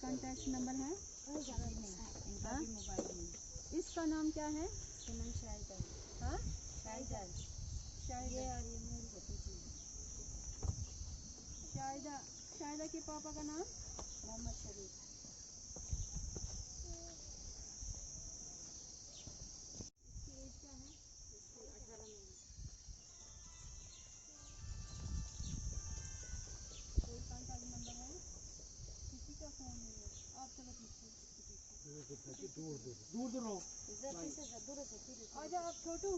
Contact number है? हाँ? इसका नाम क्या है? हाँ? शाहिदा के पापा का नाम? मोहम्मद शरीफ। इसकी एज क्या है? इसकी 18 महीने। कोई कॉन्टैक्ट नंबर है? किसी का फोन नहीं है। आप चलो पीछे दूर रहो। आ जाओ आप छोटू,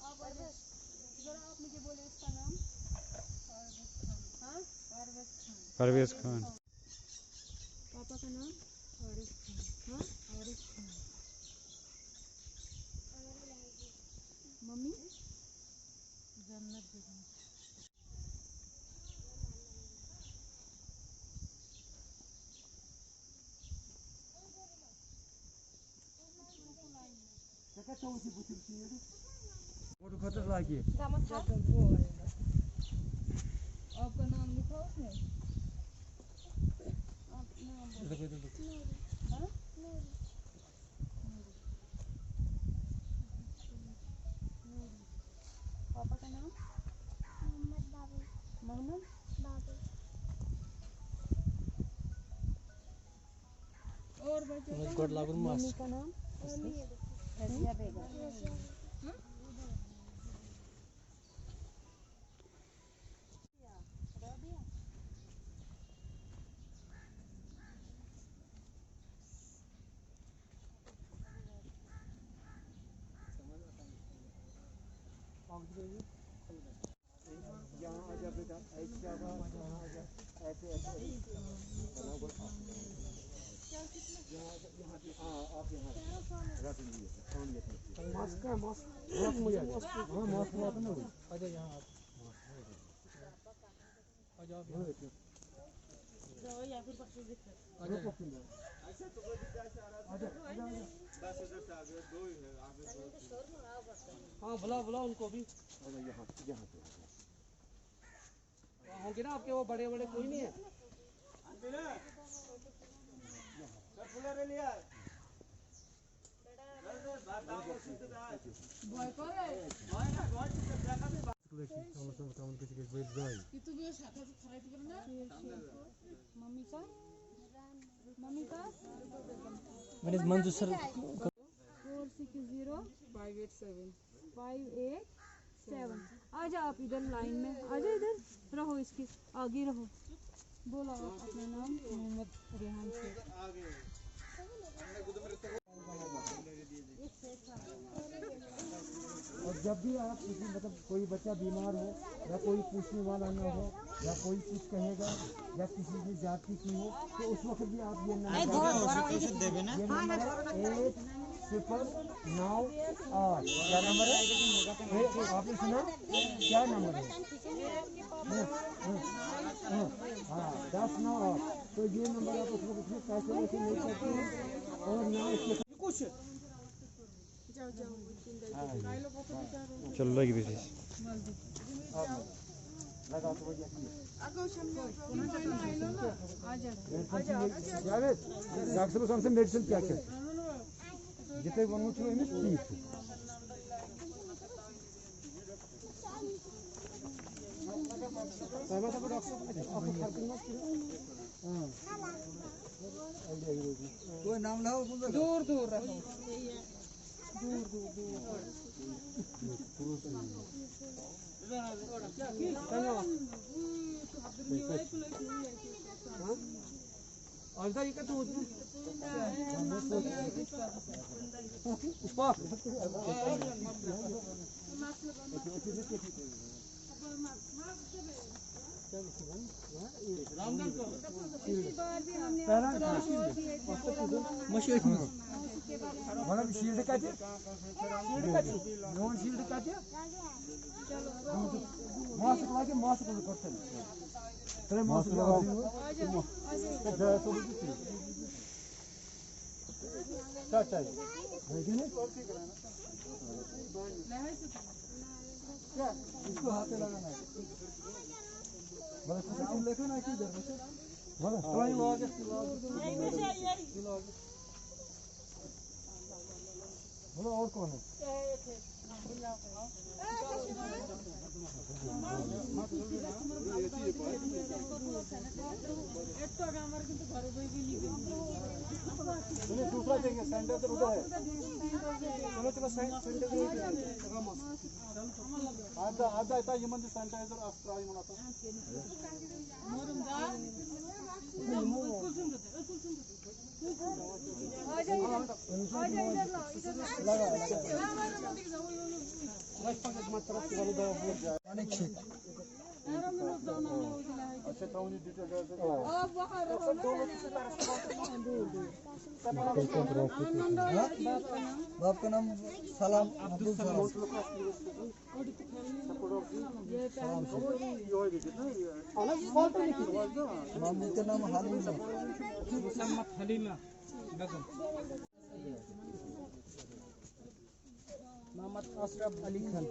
आप आ जाओ जरा। आप मुझे बोले इसका नाम? हाँ? परवेज खान। पापा का नाम? हाँ? मम्मी? जन्नत बेगम। खतर लागी आपका नाम लिखा उसमें? आप नाम हाँ? पापा का नाम? मोहम्मद बाबू। और बच्चों का नाम? मम्मी का नाम? रजिया बेगम। यहाँ आ जा बेटा, ऐसे यहाँ आ जा, ऐसे ऐसे आप यहाँ रख लीजिए। मास्क है, मास्क मुझे मास्क। हाँ मास्क लगा ना। आ जाओ यहाँ आप। आ जाओ यहाँ। जाओ या फिर पक्के दिखा। आ जाओ पक्के में। ऐसे तो कोई दिखा ऐसे आ रहा है। आ जाओ आ जाओ। 10 इधर से आगे दो ही है आगे दो। हाँ बुलाओ उनको भी। आ जाओ यहाँ यहाँ पे। होंगे ना आपके वो बड़े बड़े कोई नहीं है? मम्मी का? मंजू सर 460587 आ जाओ आप इधर लाइन में आ जाओ। इधर रहो, इसके आगे रहो। बोलो अपना नाम? मोहम्मद रेहान शेख। और जब भी आप किसी मतलब कोई बच्चा बीमार हो या कोई पूछने वाला ना हो या कोई कुछ कहेगा या किसी ने जाति की हो तो उस वक्त भी आप ये नंबर 8098। क्या नंबर है? आपने सुना क्या नंबर है? हाँ 1098। तो ये नंबर आप उस वक्त पैसे वैसे नहीं करते हैं और ना इसके कुछ चल रही है मेडिसिन क्या क्या जितने वो ठीक कोई नाम लाओ दूर दूर रहो। शील्ड का नॉन शील्ड का मास्क लगे मास्क मास्क लगाओ। इसको हाथ लगाना है। लेखो ना कि बोलो और कौन है? दूसरा देंगे सैनिटाइजर उधर है। चलो चलो सैनिटाइजर आधा आधा इतना ये मंदिर सैनिटाइजर अस्त्राई मनाता अच्छा टाउन डिटेल बाप का नाम सलाम अब्दुल सलाम मामू का नाम हालिमा मोहम्मद हलीमा बेगम मोहम्मद अशरफ अली खान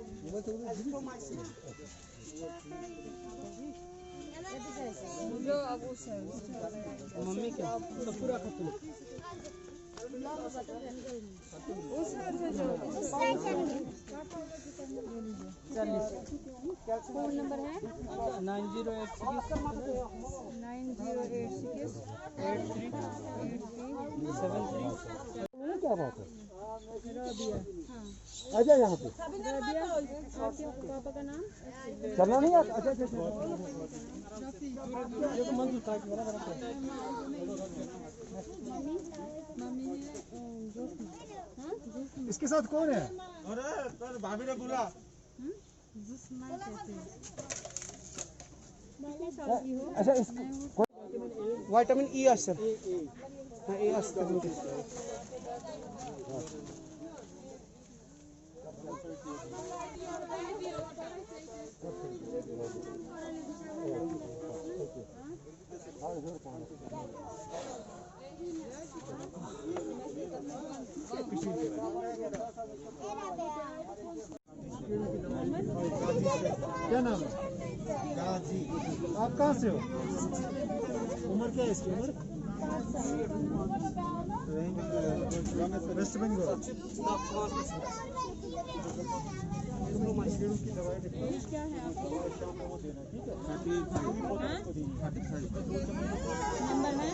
मम्मी क्या तो पूरा खत्म फोन नंबर है 9086 क्या बात है आजा यहाँ पे पापा का नाम चलना नहीं आता अच्छा अच्छा ये तो मंजूर था मम्मी है इसके साथ कौन है? अरे तर भाभी ने बोला अच्छा इसको विटामिन ई असर हां ए असर क्या नाम है? गाजी। आप कहाँ से हो? उम्र क्या है इसकी उम्र? वेस्ट बंगाल। क्या है आपको नंबर है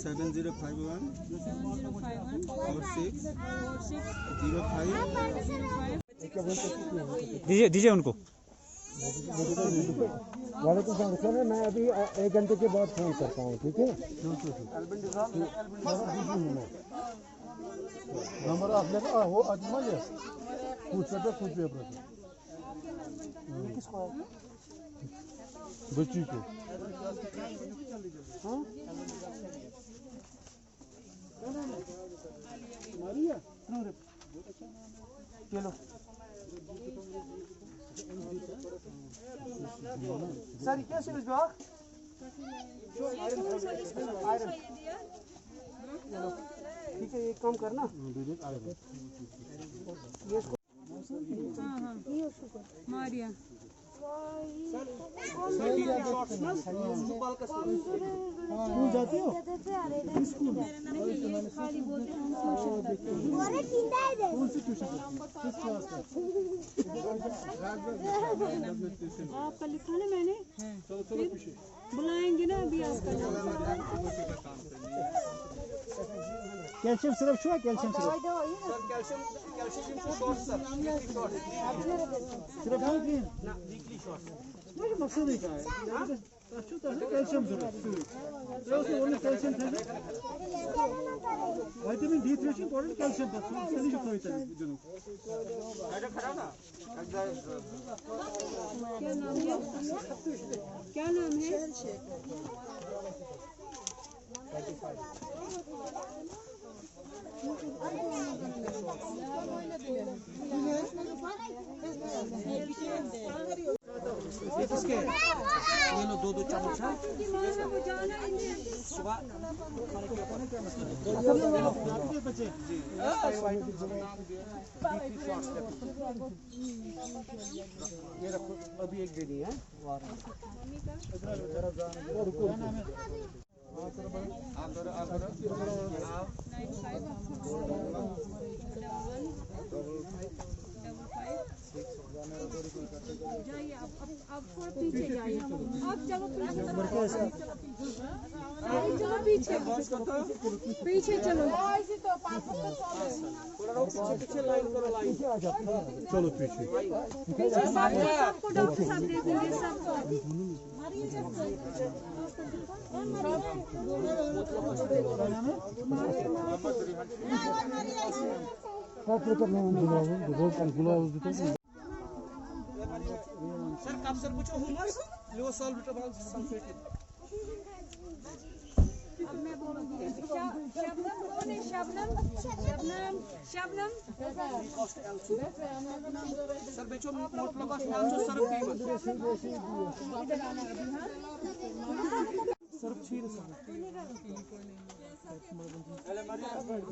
7051 दीजिए दीजिए उनको। वालेकुम सलाम। मैं अभी 1 घंटे के बाद फोन करता हूँ, ठीक है? नंबर आपने वो अजमल है पूछ सकते कुछ भी अपने किसको बच्ची को हाँ मारिया चलो सर कैसे हो जो आयरन ठीक है एक काम करना मारिया स्कूल जाती हो स्कूल खाली बोलते हैं कौन सी ट्यूशन किस क्लास का आपका लिखा ना मैंने बुलाएंगे ना अभी आपका नाम कैल्शियम सिरप छुआ कैल्शियम सिरप सिरप है कि ना वीकली शॉट मुझे मकसद है क्या है अच्छा तो कैल्शियम सिरप तो उसमें ओनली कैल्शियम था vitamin D3 is important calcium पर चली जो कोई चली दोनों क्या नाम है किसके ये लो 2 चम्मच है ये रखो अभी एक दे दी है जाइए अब थोड़ा पीछे जाइए अब चलो पीछे पीछे चलो चलो पीछे पीछे सबको डॉक्टर साहब देख लेंगे सबको सर कब सर कुछ हुमस लो सॉल्व बिटबॉल सल्फेट अब मैं बोलूंगी शबनम कौन है शबनम शबनम शबनम सर बेचो मोटलो का जो सर कीमत इधर आना अभी हां सर छील सर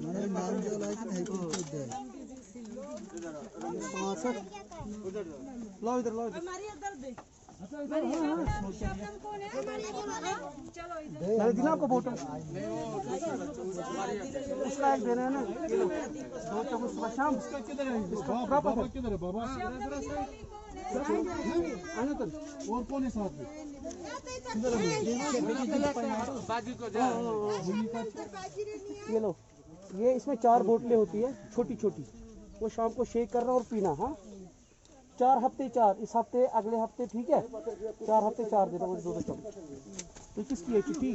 मैंने नाम जो लाइक है को दे हां सर लो इधर हमारी इधर दे शबनम कौन है चलो इधर मैंने दिला आपको बोतल उसका एक देना है ना ये लो 2 चम्मच सुबह शाम इसका प्रॉपर किधर है बाबा आना तो और कौन है साथ में बाजू को जा ये लो ये इसमें 4 बोतलें होती है छोटी छोटी वो शाम को शेक करना और पीना हाँ 4 हफ्ते 4 इस हफ्ते अगले हफ्ते ठीक है 4 हफ्ते 4 देना वो 2 चम्मच तो किसकी है चिट्ठी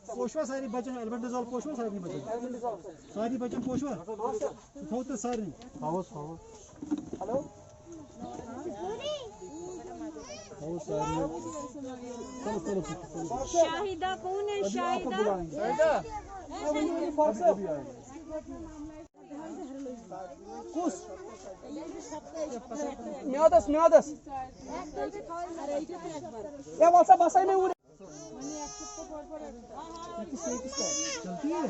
पोशवा सारी बचन एल्बेंडाजोल पोशवा सारी बचन सारी बचन पोशवा थो तो सारी हाउस हेलो शाहिदा कौन है शाहिदा म्यादस या वाला बसाई में उड़े चलती है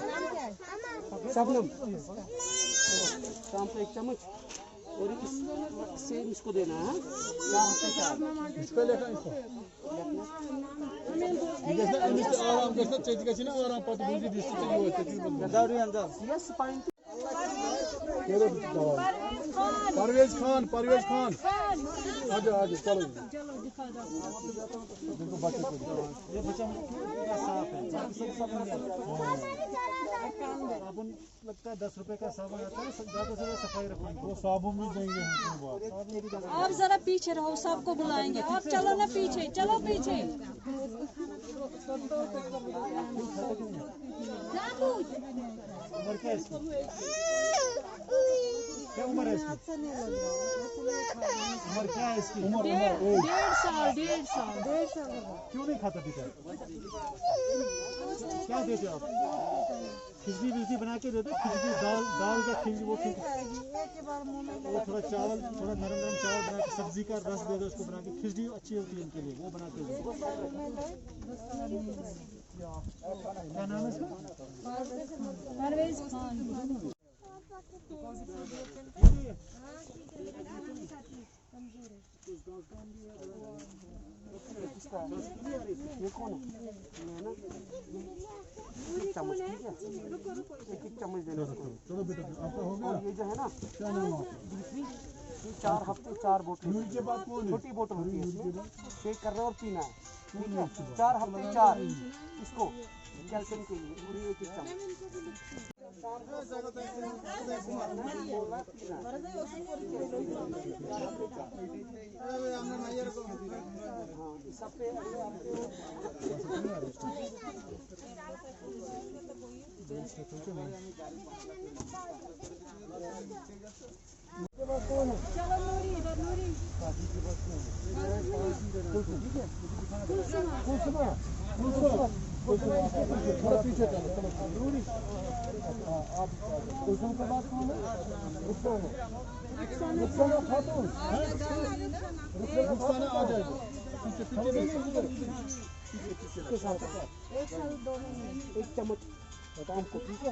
शबनम शाम को 1 चम्मच और सेम इसको देना है 4 हफ्ते 4 इसको लेकर इसको आराम करता चेंज कर ना आराम पत दूसरी डिस्ट्रिक्ट की होती है गदारी अंदर यस पॉइंट परवेज खान आजा चलो देखो बाकी ये बच्चा साफ है साबुन लगता है 10 रुपए का साबुन आता है ज्यादा से ज्यादा सफाई रखोगे वो साबुन भी देंगे आप जरा पीछे रहो सबको बुलाएंगे आप चलो ना पीछे चलो पीछे उम्र क्या है इसकी क्या उम्र है इसकी उम्र क्या है इसकी उम्र 1.5 साल क्यों नहीं खाता पीता क्या देते आप खिचड़ी बिजली बना के देते खिचड़ी दाल का खिचड़ी वो थोड़ा चावल थोड़ा नरम चावल बना के सब्जी का रस दे दो उसको बना के खिचड़ी अच्छी होती है उनके लिए वो बना के दो क्या नाम है इसका परवेज खान ये कौन है मैं ना 1 चम्मच ठीक है 1 चम्मच देना चलो बेटा आपका हो गया ये जो है ना क्या नाम है दूसरी ये 4 हफ्ते 4 बोतल के बाद कौन है छोटी बोतल होती है इसमें शेक करना और पीना है ठीक है 4 हफ्ते 4 इसको कैल्शियम के लिए पूरी 1 चम्मच चलो नूरी इधर नूरी थोड़ा पीछे चलो कुसुम के बाद कौन है? रुखसाना। रुखसाना खातून। रुखसाना आ जाएगी। इसके साथ एक चम्मच बताओ हमको, ठीक है?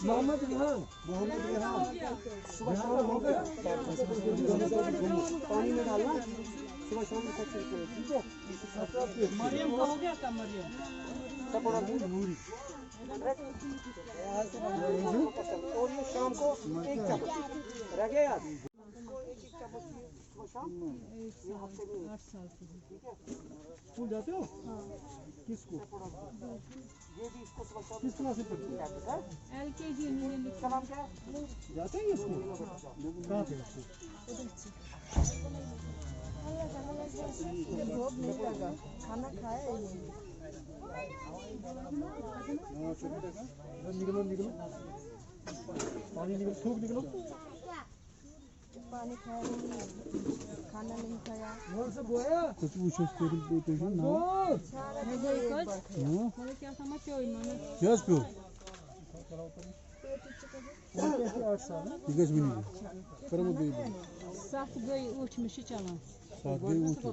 मोहम्मद रिहान। मोहम्मद रिहान सुबह शाम हो गया, पानी में डालना, सुबह शाम को ठीक है? मरियम का हो गया क्या? मरियम कपड़ा नूरी और ये शाम को एक चम्मच रह गया यार। स्कूल जाते हो? किसको? ये भी इसको किस क्लास से पढ़ती है? LKG इसका नाम क्या है? जाते हैं ये स्कूल? कहाँ पे? खाना खाए निकलो निकलो, पानी निकलो, थूक निकलो। पानी खाया नहीं, खाना नहीं खाया। कुछ पूछो ना। क्या समझते हो इन्होंने? Yes pro Because we need it. Karama baby. Saat gay uçmuş çalan. Saat gay uçtu.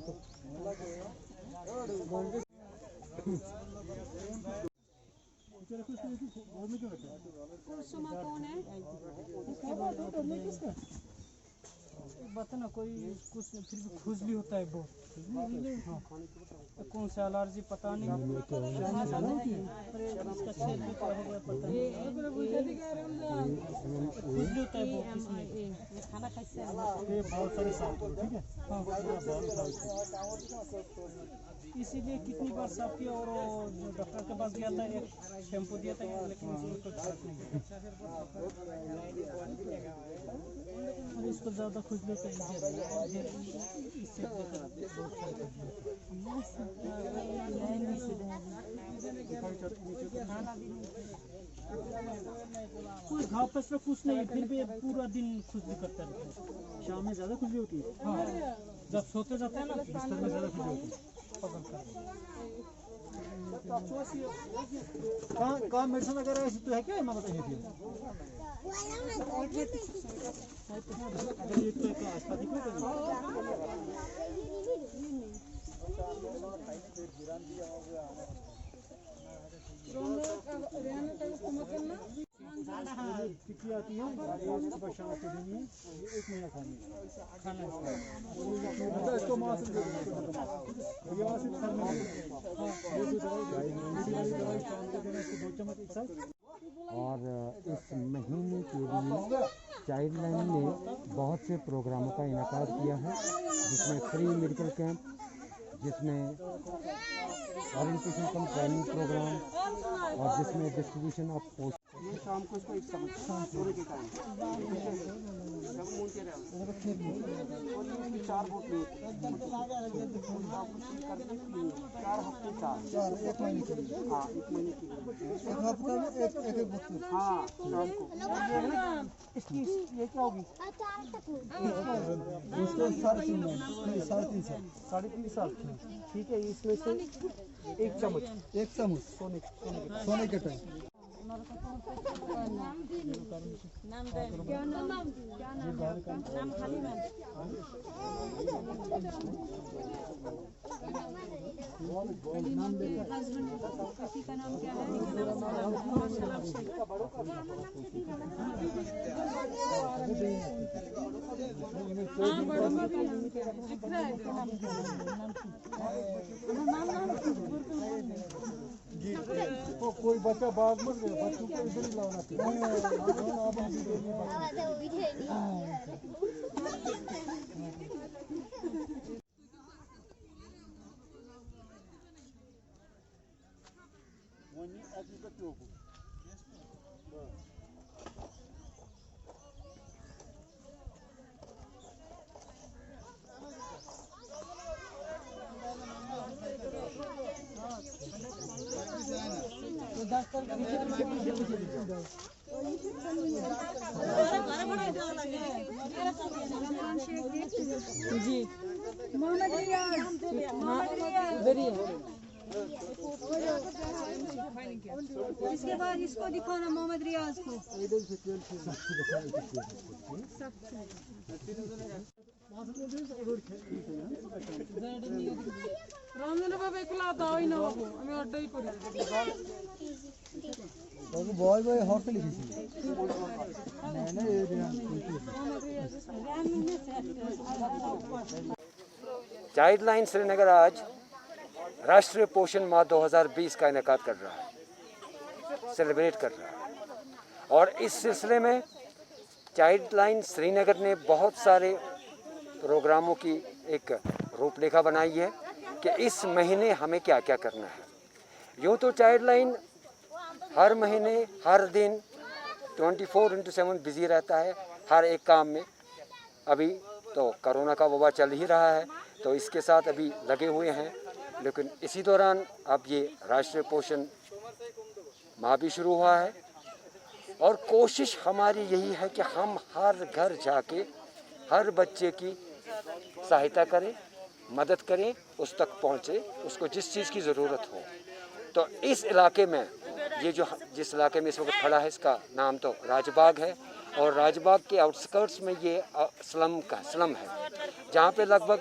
कुसुमा कौन है? बता ना, कोई कुछ फिर भी खुजली होता है बहुत। हाँ, कौन सा एलर्जी पता नहीं। इसका छेद भी क्या हो गया पता नहीं। खुजली होता है बहुत इसमें। खाना खाइए। ये बहुत सारे साफ करो, ठीक है? हाँ, बहुत इसीलिए कितनी बार साफ किया और जो डॉक्टर के पास गया था, एक शैम्पू दिया था, लेकिन उसमें कोई फर्क नहीं है। और इसको ज़्यादा खुजली तो इससे कुछ घाव पस में कुछ नहीं, फिर भी पूरा दिन खुजली करता रहता है। शाम में ज़्यादा खुजली होती है। हाँ, जब सोते जाते हैं ना, बिस्तर में ज़्यादा खुजली होती है। कहाँ मेडिसिन वगैरह ऐसी तो है क्या? मैं बताइए फिर। ये तो एक आस्था दिखो कितनी आती है? सुबह शाम के दिन में 1 महीना खाना इसको माँ से दवाई शाम को देना, इसको 2 चम्मच एक साथ। और इस महीने के लिए चाइल्ड लाइन ने बहुत से प्रोग्रामों का इनेकाद किया है, जिसमें फ्री मेडिकल कैंप, जिसमें ओरिएंटेशन कम ट्रेनिंग प्रोग्राम और जिसमें डिस्ट्रीब्यूशन ऑफ पोस्ट। ये शाम को इसको एक चम्मच सोने के टाइम जब मुंह के रहे और ये 4 बोतलें 4 हफ्ते 4 1 महीने के लिए। हाँ, 1 महीने के लिए, एक हफ्ते में एक बोतल। हाँ, शाम को। इसकी ये क्या होगी? इसको 3.5 साल। 3.5 साल, ठीक है? इसमें से एक चम्मच सोने के टाइम। नाम क्या नाम नाम खाली नाम हस्बैंड पति का नाम क्या है? हाँ, बड़ों का नाम क्या है? तो कोई बच्चा बाग मत गया, बच्चों को इधर ही लाना जी। मोहम्मद रियाज इसके बाद इसको दिखाना मोहम्मद रियाज को। রমজানের বাবা একলা দাওই না বাবু আমি অর্ডারই করি বাবু বয় বয় হরতে লিখেছি चाइल्ड लाइन श्रीनगर आज राष्ट्रीय पोषण माह 2020 का इनेकाद कर रहा है, सेलिब्रेट कर रहा है। और इस सिलसिले में चाइल्ड लाइन श्रीनगर ने बहुत सारे प्रोग्रामों की एक रूपरेखा बनाई है कि इस महीने हमें क्या क्या करना है। यूँ तो चाइल्ड लाइन हर महीने हर दिन 24/7 बिजी रहता है हर एक काम में। अभी तो कोरोना का वबा चल ही रहा है तो इसके साथ अभी लगे हुए हैं, लेकिन इसी दौरान अब ये राष्ट्रीय पोषण माह भी शुरू हुआ है। और कोशिश हमारी यही है कि हम हर घर जाके हर बच्चे की सहायता करें, मदद करें, उस तक पहुँचे, उसको जिस चीज़ की ज़रूरत हो। तो इस इलाके में ये जो जिस इलाके में इस वक्त खड़ा है इसका नाम तो राजबाग है, और राजबाग के आउटस्कर्ट्स में ये स्लम है जहाँ पे लगभग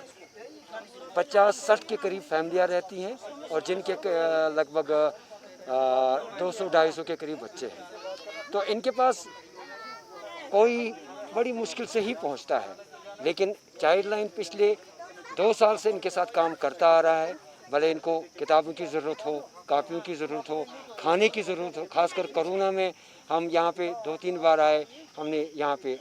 50-60 के करीब फैमिलियाँ रहती हैं और जिनके लगभग 200-250 के करीब बच्चे हैं। तो इनके पास कोई बड़ी मुश्किल से ही पहुंचता है, लेकिन चाइल्ड लाइन पिछले 2 साल से इनके साथ काम करता आ रहा है। भले इनको किताबों की ज़रूरत हो, कापियों की ज़रूरत हो, खाने की ज़रूरत हो। खासकर कोरोना में हम यहाँ पे 2-3 बार आए, हमने यहाँ पे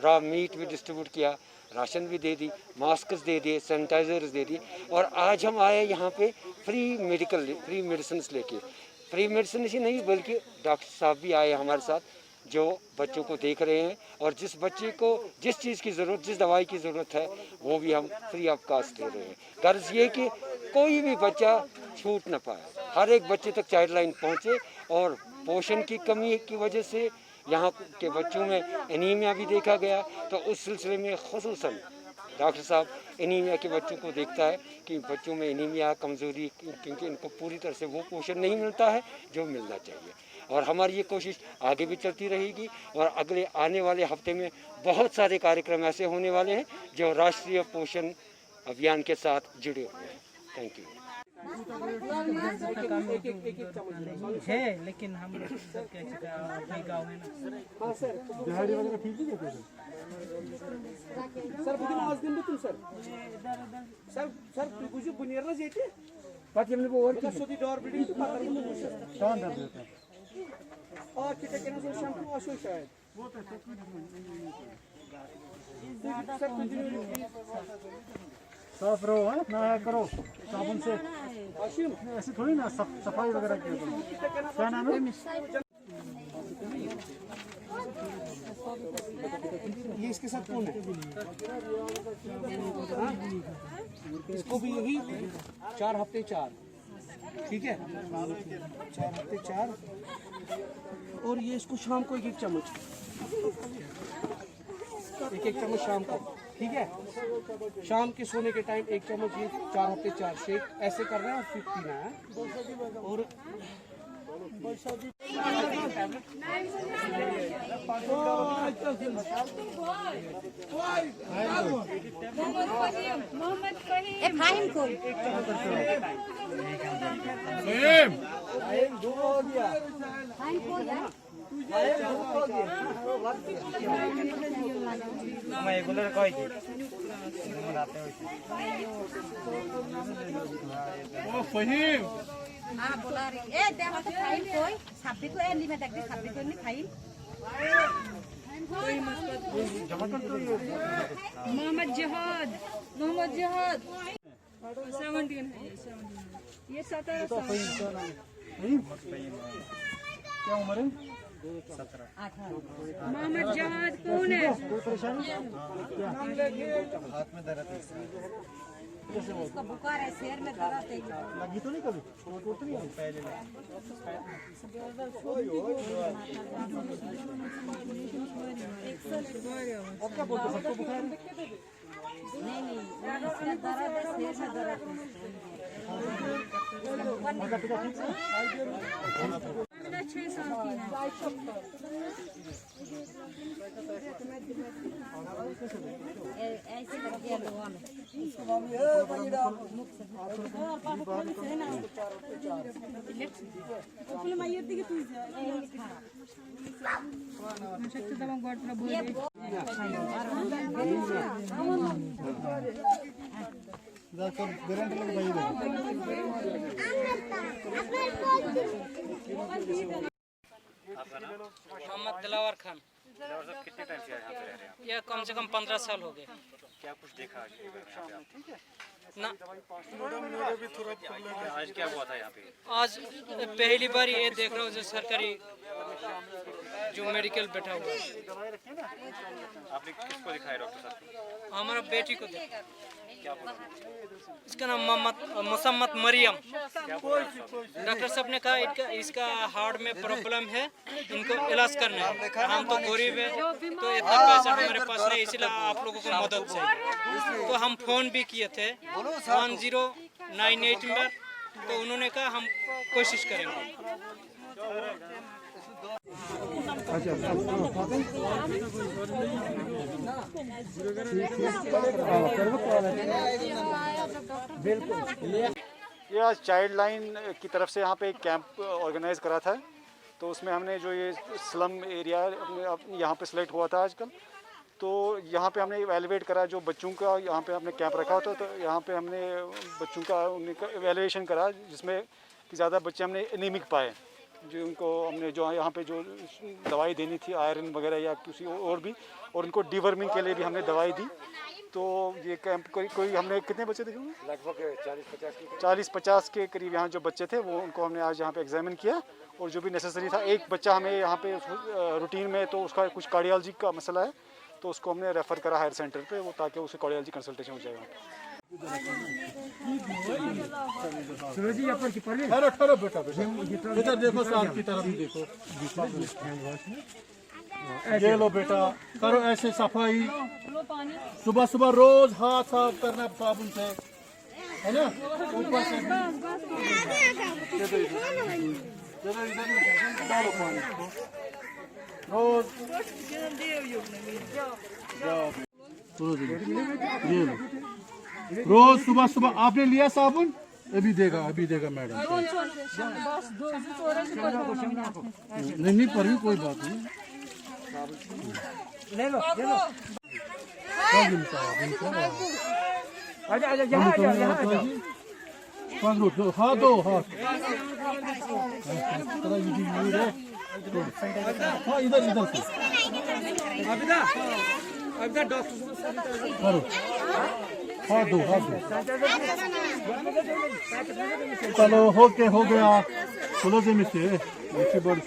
रॉ मीट भी डिस्ट्रीब्यूट किया, राशन भी दे दी, मास्क्स दे दिए, सैनिटाइजर्स दे दिए। और आज हम आए यहाँ पे फ्री मेडिसिन लेके। फ्री मेडिसिन ही नहीं बल्कि डॉक्टर साहब भी आए हमारे साथ जो बच्चों को देख रहे हैं, और जिस बच्चे को जिस चीज़ की ज़रूरत, जिस दवाई की ज़रूरत है वो भी हम फ्री ऑफ कास्ट दे रहे हैं। गर्ज ये कि कोई भी बच्चा छूट न पाए, हर एक बच्चे तक चाइल्ड लाइन पहुँचे। और पोषण की कमी की वजह से यहाँ के बच्चों में एनीमिया भी देखा गया, तो उस सिलसिले में ख़ुसूसन डॉक्टर साहब एनीमिया के बच्चों को देखता है कि बच्चों में एनीमिया कमज़ोरी, क्योंकि इनको पूरी तरह से वो पोषण नहीं मिलता है जो मिलना चाहिए। और हमारी ये कोशिश आगे भी चलती रहेगी, और अगले आने वाले हफ्ते में बहुत सारे कार्यक्रम ऐसे होने वाले हैं जो राष्ट्रीय पोषण अभियान के साथ जुड़े हुए हैं। Thank you. है लेकिन हम लोग अपने गाँव में ना दिहाड़ी वगैरह ठीक नहीं देते सर बुझे आज दिन तुम सर सर बुझे बुनियर ना जेते पति हमने वो और का सोदी डोर बिल्डिंग तो पता नहीं सर कौन दर्द देता है और कितने के ना सर शैम्पू वाशो शायद सर साफ रहो है ना करो साबुन से, ऐसे थोड़ी ना सफाई वगैरह की। क्या नाम है? ये इसके साथ कौन है? इसको भी यही 4 हफ्ते 4, ठीक है 4 हफ्ते 4। और ये इसको शाम को 1-1 चम्मच, 1-1 चम्मच शाम को, ठीक है। शाम के सोने के टाइम 1 चम्मच ये 4 हफ्ते 4 शेक ऐसे करना है और फिर पीना है। और मोहम्मद जहाद 17 है, ये 17 साल। क्या उम्र है? मोहम्मद जहाद कौन है? हाथ में दर्द है, इसको बुखार है, सिर में दर्द है। लगी तो नहीं कभी? चोट तो नहीं आई? पहले अब क्या बोलते सबको बुखार है? नहीं इसमें दर्द है, सिर में दर्द है। 6 साल की है। ऐसे करके लोहा में मोहम्मद दिलावर खान। कितने टाइम से यहाँ पे रह रहे हैं यह कम से कम 15 साल हो गए। क्या कुछ देखा आज के घर में यहाँ पे ना आज क्या हुआ था यहाँ पे आज पहली बार ये देख रहा हूँ जो सरकारी जो मेडिकल बैठा हुआ है। आपने किसको दिखाया डॉक्टर साहब को? हमारा बेटी को देखा। क्या बोला? इसका नाम मोहम्मद मरियम। डॉक्टर साहब ने कहा इसका हार्ट में प्रॉब्लम है, इनको इलाज करना है। हम तो गरीब है तो इतना पैसा हमारे पास नहीं, इसलिए आप लोगों को मदद चाहिए। तो हम फोन भी किए थे 1098 में, तो उन्होंने कहा हम कोशिश करेंगे। ये आज चाइल्ड लाइन की तरफ से यहाँ पे एक कैंप ऑर्गेनाइज करा था, तो उसमें हमने जो ये स्लम एरिया यहाँ पे सिलेक्ट हुआ था आजकल, तो यहाँ पे हमने एवेलुएट करा जो बच्चों का यहाँ पे हमने कैंप रखा था, तो यहाँ पे हमने बच्चों का उनका एवेलुएशन करा जिसमें कि ज़्यादा बच्चे हमने एनीमिक पाए, जो उनको हमने जो यहाँ पे जो दवाई देनी थी आयरन वगैरह या किसी और भी, और उनको डिवर्मिंग के लिए भी हमने दवाई दी। तो ये कैंप कोई हमने कितने बच्चे थे? लगभग 40-50 के करीब यहाँ जो बच्चे थे वो उनको हमने आज यहाँ पे एग्जामिन किया, और जो भी नेसेसरी था। एक बच्चा हमें यहाँ पे रूटीन में तो उसका कुछ कार्डियोलॉजी का मसला है, तो उसको हमने रेफ़र करा हायर सेंटर पे, वो ताकि उसे कार्डियोलॉजी कंसल्टेशन हो जाएगा। इधर देखो, साथ की तरफ देखो। ये लो बेटा, करो ऐसे सफाई, सुबह सुबह रोज हाथ साफ करना साबुन से, है ना? ऊपर से डालो पानी रोज। ये लो, रोज सुबह सुबह आपने लिया साबुन, अभी देगा मैडम। नहीं पर भी कोई बात नहीं, ले लो। आजा हाथ दो, हाथ हाँ, इधर से करो, हाथ दो। चलो हो गया, चलो से मिसे छोड़ो बस।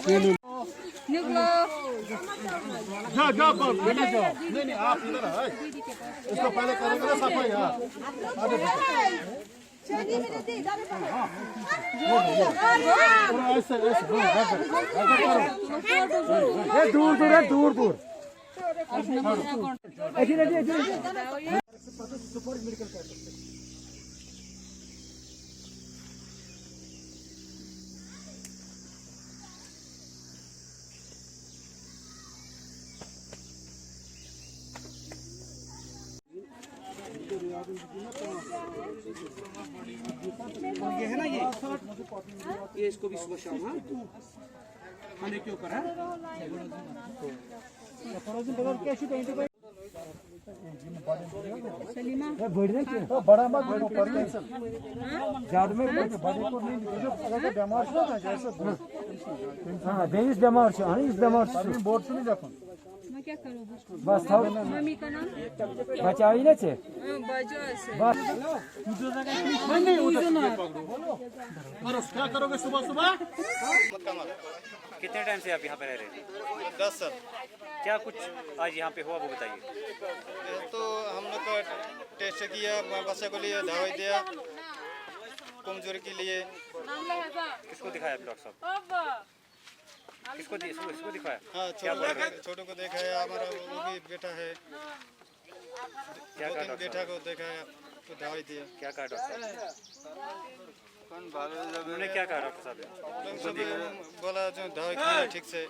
ये लो, जा बेटा जा। नहीं आप इधर है, इसको पहले करेंगे ना सफाई। हाँ ऐसे दूर। ये है ना, ये इसको भी सुबह शाम खाने के ऊपर है। बड़ा मत ज्यादा में बड़े को नहीं, अगर बीमार हो ना जैसे हाँ देश बीमार से इस बीमार से बोर्ड से नहीं जाता। मैं क्या करूँ? बस था मम्मी का नाम बचाई ना छे बस। नहीं क्या करोगे सुबह सुबह? कितने टाइम से आप यहाँ पे रह रहे हैं? 10 साल। क्या कुछ आज यहाँ पे हुआ वो बताइए। तो हम लोग का टेस्ट किया, बच्चे को लिए दवाई दिया कमजोरी के लिए। किसको दिखाया डॉक्टर साहब? इसको दिखाया? हाँ, छोटू को देखा है, हमारा वो भी बेटा है। क्या दो कहा तीन डॉक्टर बेटा को देखा तो दवाई दिया। क्या कहा डॉक्टर उन्होंने क्या कहा डॉक्टर साहब ने? बोला जो दवाई खाना ठीक से